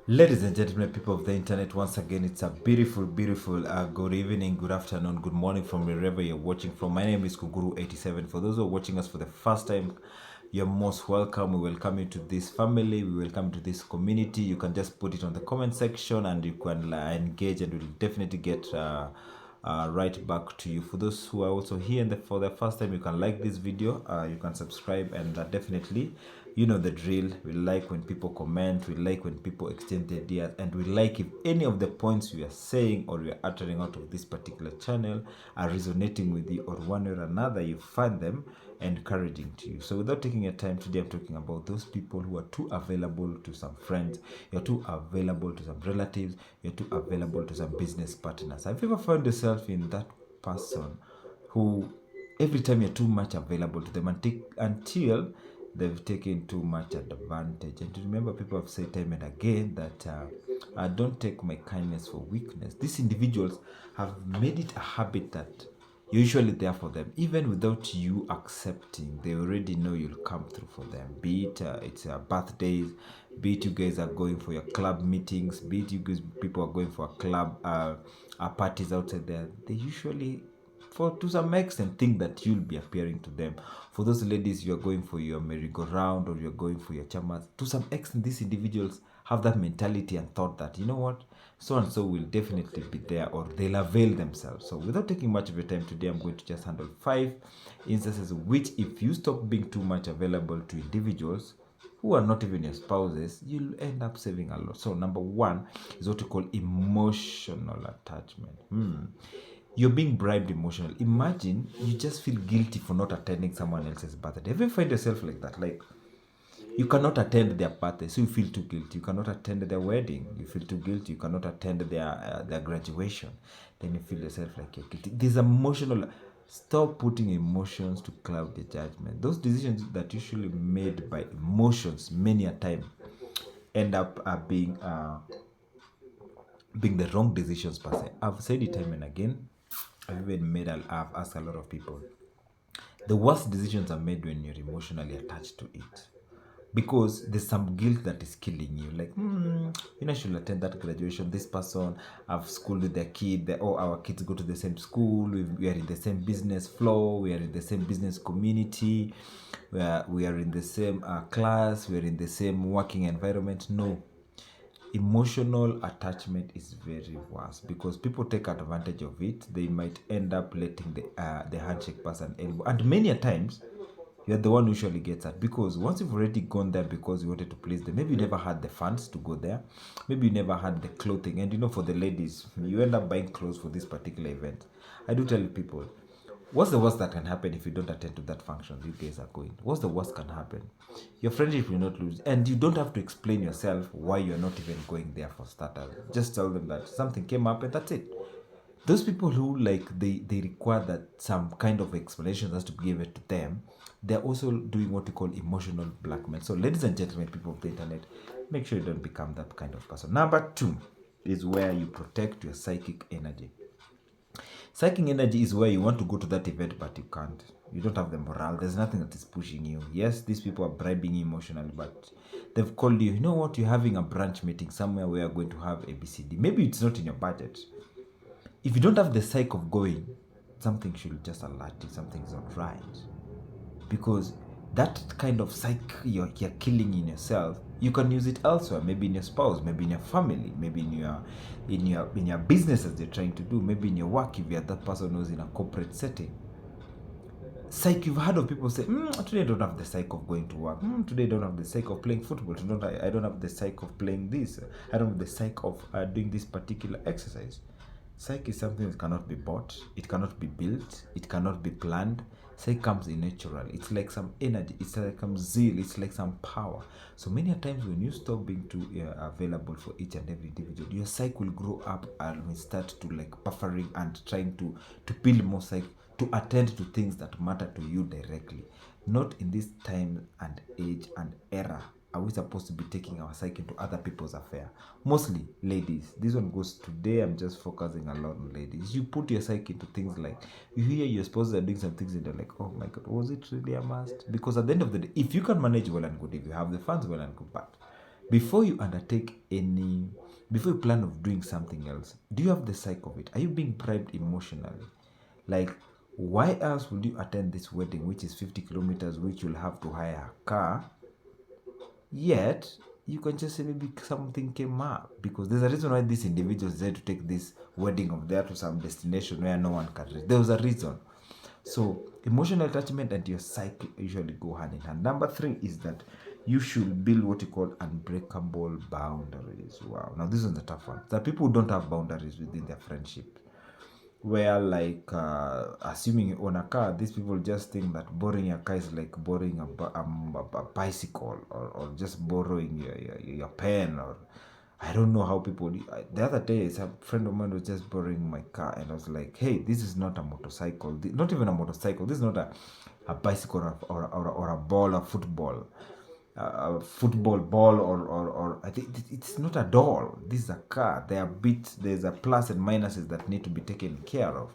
Ladies and gentlemen, people of the internet, once again, it's a beautiful good evening, good afternoon, good morning from wherever you're watching from. My name is Kuguru87. For those who are watching us for the first time, you're most welcome. We welcome you to this family. We welcome you to this community. You can just put it on the comment section and you can engage, and we'll definitely get right back to you. For those who are also here for the first time, you can like this video, you can subscribe, and definitely, you know the drill. We like when people comment, we like when people exchange their ideas, and we like if any of the points we are saying or we are uttering out of this particular channel are resonating with you, or one way or another you find them encouraging to you. So without taking your time, today I'm talking about those people who are too available to some friends, you're too available to some relatives, you're too available to some business partners. Have you ever found yourself in that person who every time you're too much available to them until they've taken too much advantage? And remember, people have said time and again that don't take my kindness for weakness. These individuals have made it a habit that you're usually there for them, even without you accepting. They already know you'll come through for them. Be it it's birthdays, be it you guys are going for your club meetings, be it you guys people are going for a club parties outside there. They usually, for to some extent, think that you'll be appearing to them. For those ladies, you're going for your merry-go-round or you're going for your chamas, to some extent these individuals have that mentality and thought that, you know what, so and so will definitely be there, or they'll avail themselves. So without taking much of your time today, I'm going to just handle 5 instances which, if you stop being too much available to individuals who are not even your spouses, you'll end up saving a lot. So number one is what we call emotional attachment. You're being bribed emotionally. Imagine you just feel guilty for not attending someone else's birthday. Have you find yourself like that? Like, you cannot attend their birthday, so you feel too guilty. You cannot attend their wedding, you feel too guilty. You cannot attend their graduation, then you feel yourself like you're guilty. This emotional. Stop putting emotions to cloud the judgment. Those decisions that usually made by emotions many a time end up being the wrong decisions per se. I've said it time and again. I've asked a lot of people. The worst decisions are made when you're emotionally attached to it, because there's some guilt that is killing you. Like, I should attend that graduation. This person, I've schooled with their kid. All our kids go to the same school. We are in the same business flow. We are in the same business community. We are in the same class. We are in the same working environment. No, emotional attachment is very worse, because people take advantage of it. They might end up letting the handshake pass an elbow, and many a times you're the one who usually gets that, because once you've already gone there because you wanted to please them, maybe you never had the funds to go there, maybe you never had the clothing. And for the ladies, you end up buying clothes for this particular event. I do tell people, what's the worst that can happen if you don't attend to that function you guys are going? What's the worst can happen? Your friendship will not lose, and you don't have to explain yourself why you're not even going there. For starters, just tell them that something came up and that's it. Those people who, like, they require that some kind of explanation has to be given to them, they're also doing what we call emotional blackmail. So ladies and gentlemen, people of the internet, make sure you don't become that kind of person. Number two is where you protect your psychic energy. Psychic energy is where you want to go to that event, but you can't. You don't have the morale. There's nothing that is pushing you. Yes, these people are bribing you emotionally, but they've called you. You know what? You're having a branch meeting somewhere where you're going to have ABCD. Maybe it's not in your budget. If you don't have the psyche of going, something should just alert you. Something's not right, because that kind of psyche you're killing in yourself, you can use it elsewhere. Maybe in your spouse, maybe in your family, maybe in your businesses you're trying to do, maybe in your work if you're that person who's in a corporate setting. Psyche, you've heard of people say, today I don't have the psyche of going to work. Today I don't have the psyche of playing football. Today I don't have the psyche of playing this. I don't have the psyche of doing this particular exercise. Psyche is something that cannot be bought, it cannot be built, it cannot be planned. Psyche comes in natural. It's like some energy, it's like some zeal, it's like some power. So many times when you stop being too available for each and every individual, your psyche will grow up and will start to, like, buffering and trying to build more psyche, to attend to things that matter to you directly. Not in this time and age and era are we supposed to be taking our psyche into other people's affair. Mostly ladies, this one goes today. I'm just focusing a lot on ladies. You put your psyche into things like, you hear your spouses are doing some things and you're like, oh my god, was it really a must? Because at the end of the day, if you can manage well and good, if you have the funds, well and good, but before you undertake any, before you plan of doing something else, do you have the psyche of it? Are you being bribed emotionally? Like, why else would you attend this wedding, which is 50 kilometers, which you'll have to hire a car? Yet, you can just say maybe something came up, because there's a reason why these individuals decided to take this wedding of theirs to some destination where no one can reach. There was a reason. So, emotional attachment and your psyche usually go hand in hand. Number 3 is that you should build what you call unbreakable boundaries. Wow. Now, this is the tough one. There are people who don't have boundaries within their friendship, where, like, assuming you own a car, these people just think that borrowing a car is like borrowing a bicycle, or just borrowing your pen, or I don't know how people. The other day, a friend of mine was just borrowing my car, and I was like, "Hey, this is not a motorcycle. Not even a motorcycle. This is not a bicycle, or a ball, or football, a football ball, or I think it's not a doll. This is a car. There's a plus and minuses that need to be taken care of."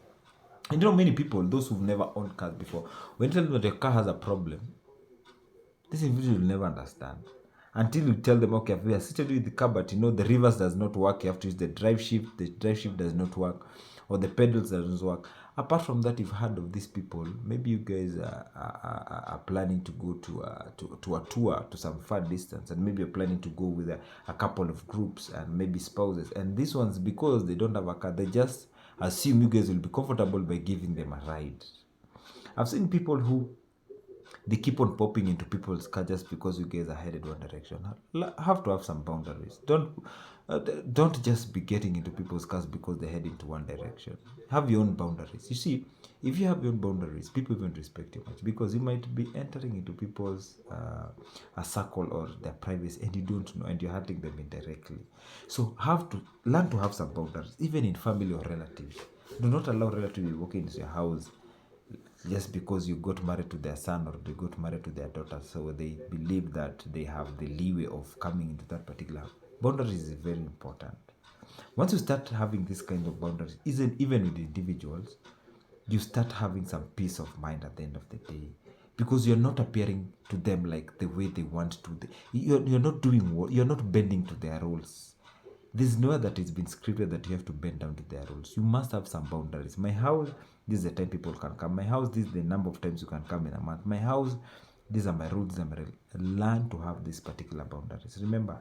And many people, those who've never owned cars before, when you tell them that your car has a problem, this individual will never understand until you tell them, okay, we are seated with the car, but the reverse does not work. You have to use the drive shift. The drive shift does not work, or the pedals doesn't work. Apart from that, you've heard of these people. Maybe you guys are planning to go to a tour to some far distance, and maybe you're planning to go with a couple of groups and maybe spouses. And these ones, because they don't have a car, they just assume you guys will be comfortable by giving them a ride. I've seen people who they keep on popping into people's car just because you guys are headed one direction. Have to have some boundaries. Don't just be getting into people's cars because they head into one direction. Have your own boundaries. You see, if you have your own boundaries, people even respect you much, because you might be entering into people's a circle or their privacy, and you don't know, and you're hurting them indirectly. So have to learn to have some boundaries, even in family or relatives. Do not allow relatives to walk into your house just because you got married to their son, or they got married to their daughter, so they believe that they have the leeway of coming into that particular. Boundaries is very important. Once you start having this kind of boundaries, even with individuals, you start having some peace of mind at the end of the day, because you're not appearing to them like the way they want to. You're not doing what, you're not bending to their rules. There's nowhere that it's been scripted that you have to bend down to their rules. You must have some boundaries. My house, this is the time people can come. My house, this is the number of times you can come in a month. My house, these are my rules, these are my rules. Learn to have these particular boundaries. Remember,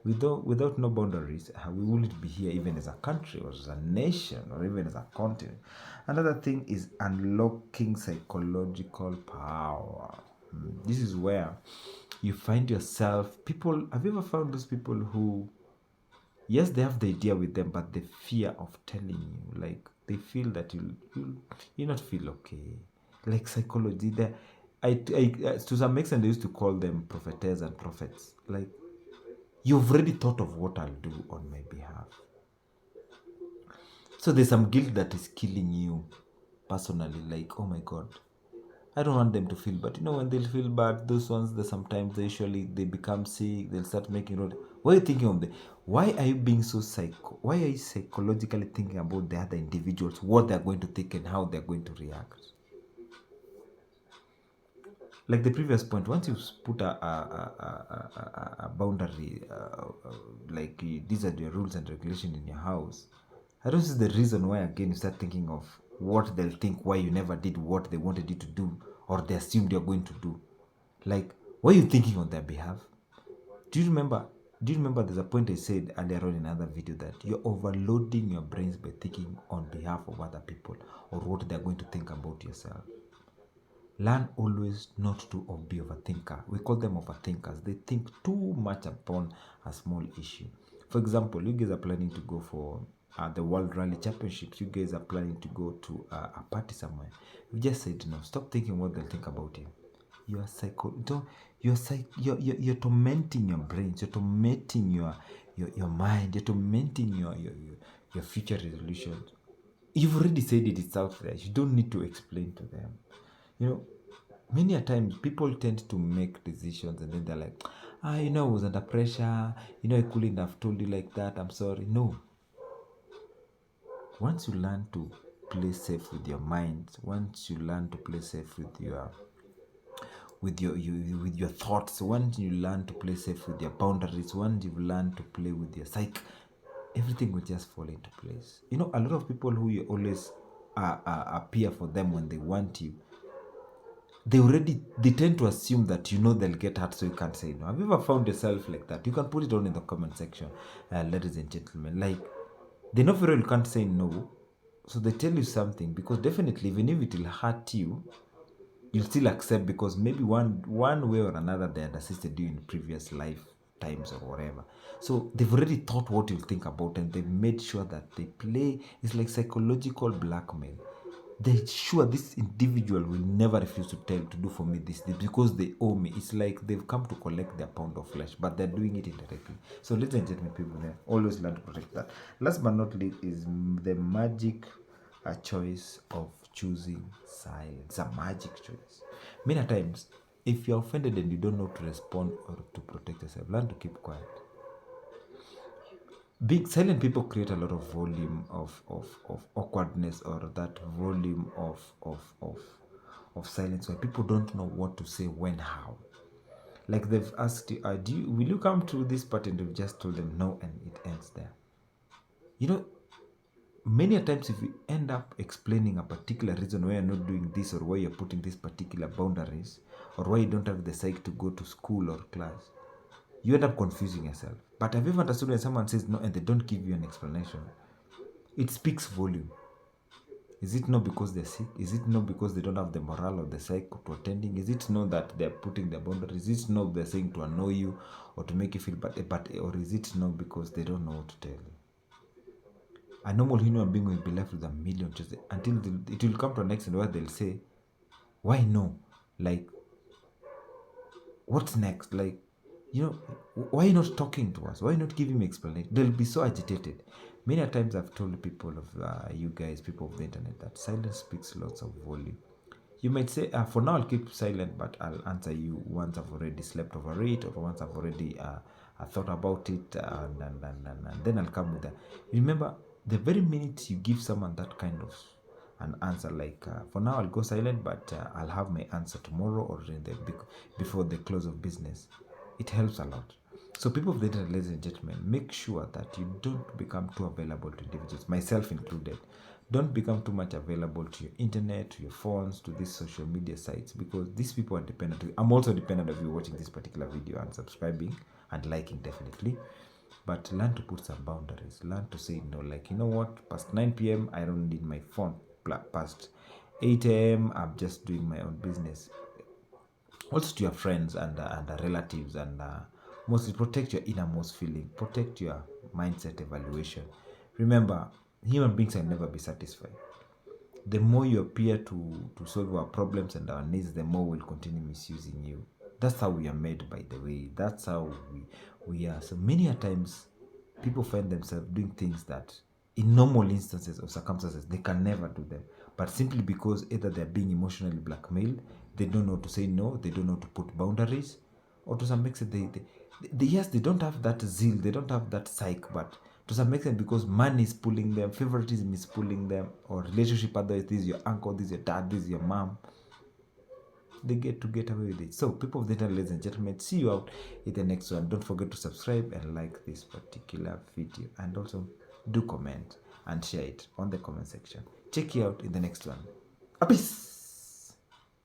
without no boundaries, we wouldn't be here even as a country, or as a nation, or even as a continent. Another thing is unlocking psychological power. This is where you find yourself. People, have you ever found those people who, yes, they have the idea with them, but the fear of telling you, like, they feel that you not feel okay. Like psychology, to some extent, they used to call them prophetess and prophets. Like, you've already thought of what I'll do on my behalf. So there's some guilt that is killing you personally. Like, oh my God, I don't want them to feel bad. When they'll feel bad, those ones, sometimes they become sick. They'll start making road. What are you thinking of why are you being so why are you psychologically thinking about the other individuals, what they're going to think and how they're going to react? Like the previous point, once you put a boundary, like these are your rules and regulations in your house, I don't see the reason why again you start thinking of what they'll think, why you never did what they wanted you to do, or they assumed you're going to do. Like, what are you thinking on their behalf? Do you remember there's a point I said earlier on in another video that you're overloading your brains by thinking on behalf of other people, or what they're going to think about yourself. Learn always not to be overthinker. We call them overthinkers. They think too much upon a small issue. For example, you guys are planning to go for the World Rally Championships. You guys are planning to go to a party somewhere. You just said no. Stop thinking what they'll think about you. You're tormenting your brains. You're tormenting your mind. You're tormenting your future resolutions. You've already said it. It's out there. You don't need to explain to them. Many a times people tend to make decisions and then they're like, I was under pressure. I couldn't have told you like that. I'm sorry. No. Once you learn to play safe with your mind, once you learn to play safe with with with your thoughts, once you learn to play safe with your boundaries, once you've learned to play with your psyche, everything will just fall into place. You know, a lot of people who you always appear for them when they want you, they tend to assume that you know they'll get hurt, so you can't say no. Have you ever found yourself like that? You can put it on in the comment section, ladies and gentlemen. Like, they know very well you can't say no, so they tell you something because definitely, even if it will hurt you, you'll still accept because maybe one way or another they had assisted you in previous lifetimes or whatever. So they've already thought what you'll think about, and they've made sure that they play. It's like psychological blackmail. They're sure this individual will never refuse to do for me this because they owe me. It's like they've come to collect their pound of flesh, but they're doing it indirectly. So ladies and gentlemen, people there, always learn to protect that. Last but not least is the magic choice of choosing silence. It's a magic choice. Many times, if you're offended and you don't know to respond or to protect yourself, learn to keep quiet. Big silent people create a lot of volume of awkwardness, or that volume of silence where people don't know what to say, when, how. Like they've asked you, will you come to this party, and you've just told them no, and it ends there. You know, many a times if you end up explaining a particular reason why you're not doing this, or why you're putting these particular boundaries, or why you don't have the psyche to go to school or class, you end up confusing yourself. But have you ever understood when someone says no and they don't give you an explanation? It speaks volume. Is it not because they're sick? Is it not because they don't have the morale or the psyche to attending? Is it not that they're putting their boundaries? Is it not they're saying to annoy you or to make you feel bad? Or is it not because they don't know what to tell you? A normal human being will be left with a million choices until it will come to an extent where they'll say, why no? Like, what's next? Like, you know, why are you not talking to us? Why are you not giving me explanation? They'll be so agitated. Many times I've told people of you guys, people of the internet, that silence speaks lots of volume. You might say, for now I'll keep silent, but I'll answer you once I've already slept over it, or once I've already thought about it, and then I'll come with that. Remember, the very minute you give someone that kind of an answer, like, for now I'll go silent, but I'll have my answer tomorrow, or before the close of business, it helps a lot. So people of the internet, ladies and gentlemen, make sure that you don't become too available to individuals, myself included. Don't become too much available to your internet, to your phones, to these social media sites, because these people are dependent. I'm also dependent of you watching this particular video and subscribing and liking, definitely. But learn to put some boundaries. Learn to say no. Like, you know what? Past 9 p.m., I don't need my phone. Past 8 a.m., I'm just doing my own business. Also to your friends and relatives, and mostly protect your innermost feeling. Protect your mindset evaluation. Remember, human beings can never be satisfied. The more you appear to solve our problems and our needs, the more we'll continue misusing you. That's how we are made, by the way. That's how we are. So many a times, people find themselves doing things that in normal instances or circumstances they can never do them, but simply because either they're being emotionally blackmailed, they don't know to say no, they don't know to put boundaries, or to some extent yes, they don't have that zeal, they don't have that psyche, but to some extent, because money is pulling them, favoritism is pulling them, or relationship, otherwise this is your uncle, this is your dad, this is your mom, they get away with it. So people of the internet, ladies and gentlemen, see you out in the next one. Don't forget to subscribe and like this particular video, and also do comment and share it on the comment section. Check you out in the next one. Peace.